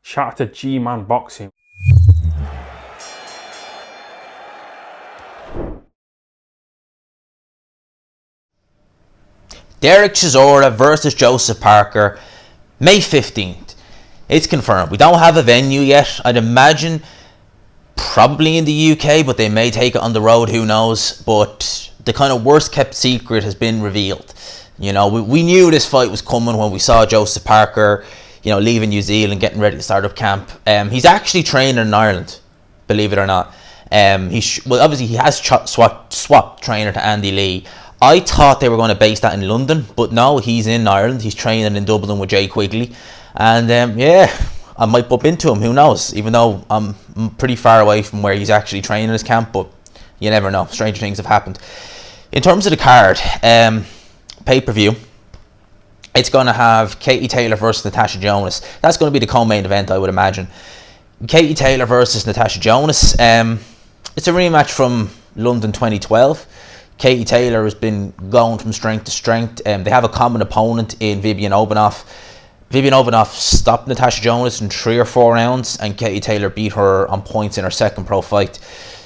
Shout out to G-Man Boxing. Dereck Chisora versus Joseph Parker, May 15th. It's confirmed. We don't have a venue yet. I'd imagine probably in the UK, but they may take it on the road, who knows. But the kind of worst kept secret has been revealed. You know, we knew this fight was coming when we saw Joseph Parker, you know, leaving New Zealand, getting ready to start up camp. He's actually training in Ireland, believe it or not. Well, obviously he has swapped trainer to Andy Lee. I thought they were going to base that in London, but no, he's in Ireland. He's training in Dublin with Jay Quigley. And yeah, I might bump into him, who knows, even though I'm pretty far away from where he's actually training his camp, but you never know. Stranger things have happened. In terms of the card, pay-per-view, it's going to have Katie Taylor versus Natasha Jonas. That's going to be the co-main event, I would imagine. Katie Taylor versus Natasha Jonas. It's a rematch from London 2012. Katie Taylor has been going from strength to strength. They have a common opponent in Vivian Obanoff. Vivian Obanoff stopped Natasha Jonas in 3 or 4 rounds, and Katie Taylor beat her on points in her second pro fight.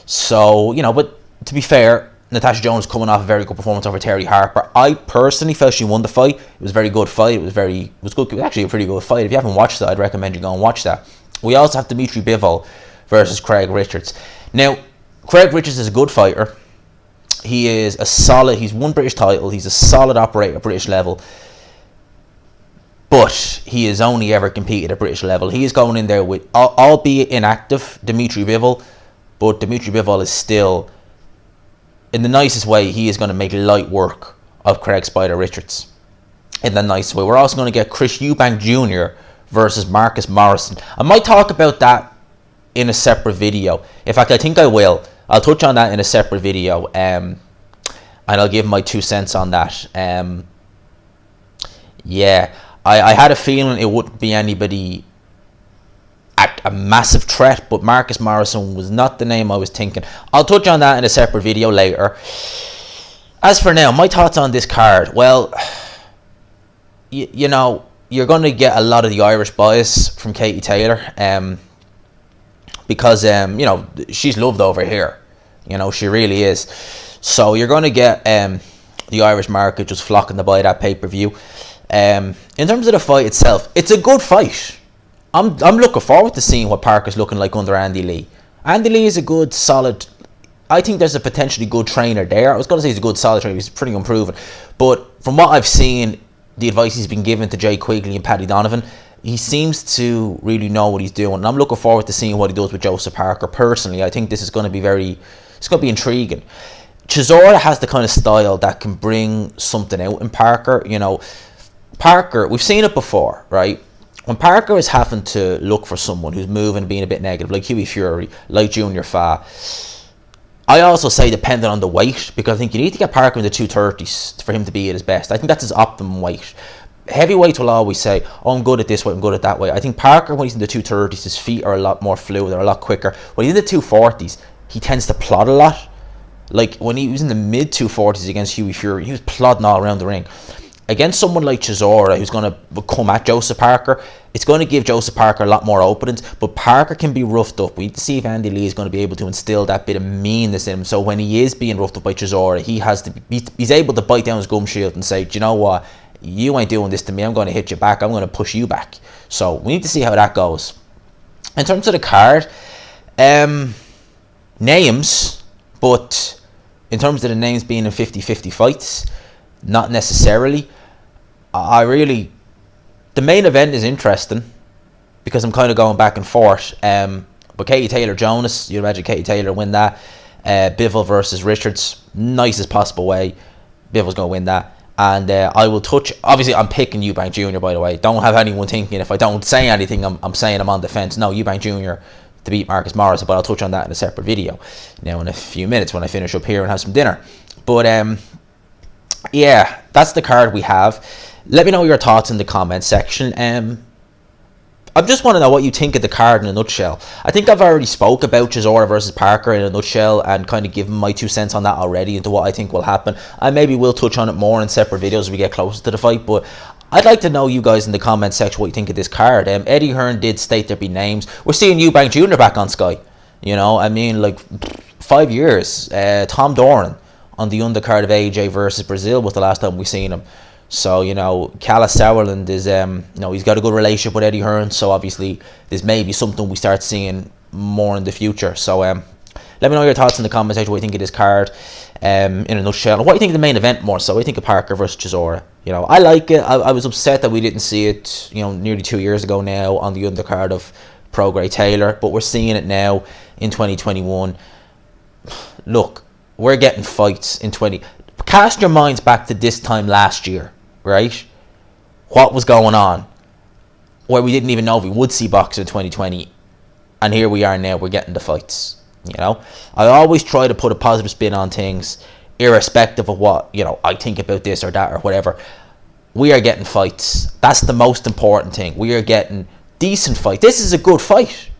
So, you know, but to be fair, Natasha Jonas coming off a very good performance over Terry Harper. I personally felt she won the fight. It was a very good fight. It was good. It was actually a pretty good fight. If you haven't watched that, I'd recommend you go and watch that. We also have Dmitry Bival versus Craig Richards. Now, Craig Richards is a good fighter. He is a solid, he's won British title, he's a solid operator at British level, but he has only ever competed at British level. He is going in there with, albeit inactive, Dmitry Bival, but Dmitry Bival is still, in the nicest way, he is going to make light work of Craig Spider Richards. In the nice way. We're also going to get Chris Eubank Jr. versus Marcus Morrison. I might talk about that in a separate video. In fact, I think I will. I'll touch on that in a separate video, and I'll give my 2 cents on that. Yeah, I had a feeling it wouldn't be anybody at a massive threat, but Marcus Morrison was not the name I was thinking. I'll touch on that in a separate video later. As for now, my thoughts on this card. Well, you know, you're going to get a lot of the Irish bias from Katie Taylor, because you know, she's loved over here. You know, she really is. So you're going to get the Irish market just flocking to buy that pay-per-view. In terms of the fight itself, it's a good fight. I'm looking forward to seeing what Parker's looking like under Andy Lee. Andy Lee is a good, solid, I think there's a potentially good trainer there. I was going to say he's a good, solid trainer. He's pretty unproven. But from what I've seen, the advice he's been given to Jay Quigley and Paddy Donovan, he seems to really know what he's doing. And I'm looking forward to seeing what he does with Joseph Parker. Personally, I think this is going to be it's going to be intriguing. Cezora has the kind of style that can bring something out in Parker. You know, Parker, we've seen it before, right? When Parker is having to look for someone who's moving and being a bit negative, like Hughie Fury, like Junior Fa, I also say depending on the weight, because I think you need to get Parker in the 230s for him to be at his best. I think that's his optimum weight. Heavyweights will always say, oh, I'm good at this way, I'm good at that way. I think Parker, when he's in the 230s, his feet are a lot more fluid, they're a lot quicker. When he's in the 240s, he tends to plod a lot. Like when he was in the mid 240s against Hughie Fury, he was plodding all around the ring. Against someone like Chisora, who's going to come at Joseph Parker, it's going to give Joseph Parker a lot more openings, but Parker can be roughed up. We need to see if Andy Lee is going to be able to instill that bit of meanness in him. So when he is being roughed up by Chisora, he's able to bite down his gum shield and say, do you know what? You ain't doing this to me. I'm going to hit you back. I'm going to push you back. So we need to see how that goes. In terms of the card, names, but in terms of the names being in 50-50 fights, not necessarily. The main event is interesting because I'm kind of going back and forth. But Katie Taylor Jonas, you'd imagine Katie Taylor win that. Bival versus Richards, nicest possible way. Bival's going to win that. And I will touch, obviously I'm picking Eubank Jr. by the way. Don't have anyone thinking if I don't say anything I'm saying I'm on the fence. No, Eubank Jr. to beat Marcus Morrison, but I'll touch on that in a separate video now in a few minutes when I finish up here and have some dinner. But yeah, that's the card we have. Let me know your thoughts in the comment section. I just want to know what you think of the card in a nutshell. I think I've already spoke about Chisora versus Parker in a nutshell and kind of given my 2 cents on that already into what I think will happen. I maybe will touch on it more in separate videos as we get closer to the fight, but I'd like to know you guys in the comment section what you think of this card. Eddie Hearn did state there'd be names. We're seeing Eubank Jr. back on Sky. You know, I mean, like 5 years. Tom Doran on the undercard of AJ versus Brazil was the last time we seen him. So, you know, Callis Sauerland is, you know, he's got a good relationship with Eddie Hearn. So obviously, there's maybe something we start seeing more in the future. So, let me know your thoughts in the comment section what you think of this card. In a nutshell, what do you think of the main event more so? What do you think of Parker versus Chisora? You know, I like it. I was upset that we didn't see it, you know, nearly 2 years ago now on the undercard of Prograis Taylor, but we're seeing it now in 2021. Look, we're getting fights in 20. Cast your minds back to this time last year, right? What was going on? Where we didn't even know if we would see boxing in 2020, and here we are now. We're getting the fights. You know, I always try to put a positive spin on things, irrespective of what, you know, I think about this or that or whatever. We are getting fights. That's the most important thing. We are getting decent fight. This is a good fight,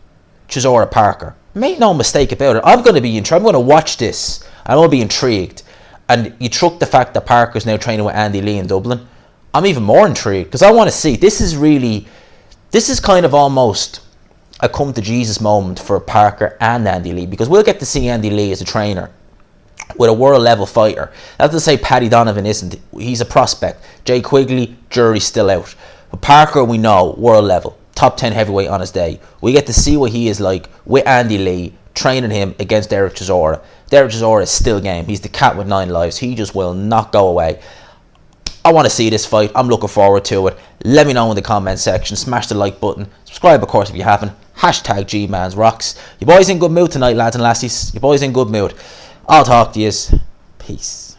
Chisora Parker. Make no mistake about it. I'm going to be intrigued. I'm going to watch this. I'm going to be intrigued. And you truck the fact that Parker's now training with Andy Lee in Dublin. I'm even more intrigued because I want to see. This is kind of almost a come to Jesus moment for Parker and Andy Lee, because we'll get to see Andy Lee as a trainer with a world level fighter. That's to say Paddy Donovan isn't. He's a prospect. Jay Quigley, jury's still out. But Parker, we know, world level, top 10 heavyweight on his day. We get to see what he is like with Andy Lee, training him against Dereck Cezora. Dereck Cezora is still game. He's the cat with 9 lives. He just will not go away. I want to see this fight. I'm looking forward to it. Let me know in the comment section. Smash the like button. Subscribe, of course, if you haven't. Hashtag GMansRocks. You boys in good mood tonight, lads and lassies. You boys in good mood. I'll talk to yous. Peace.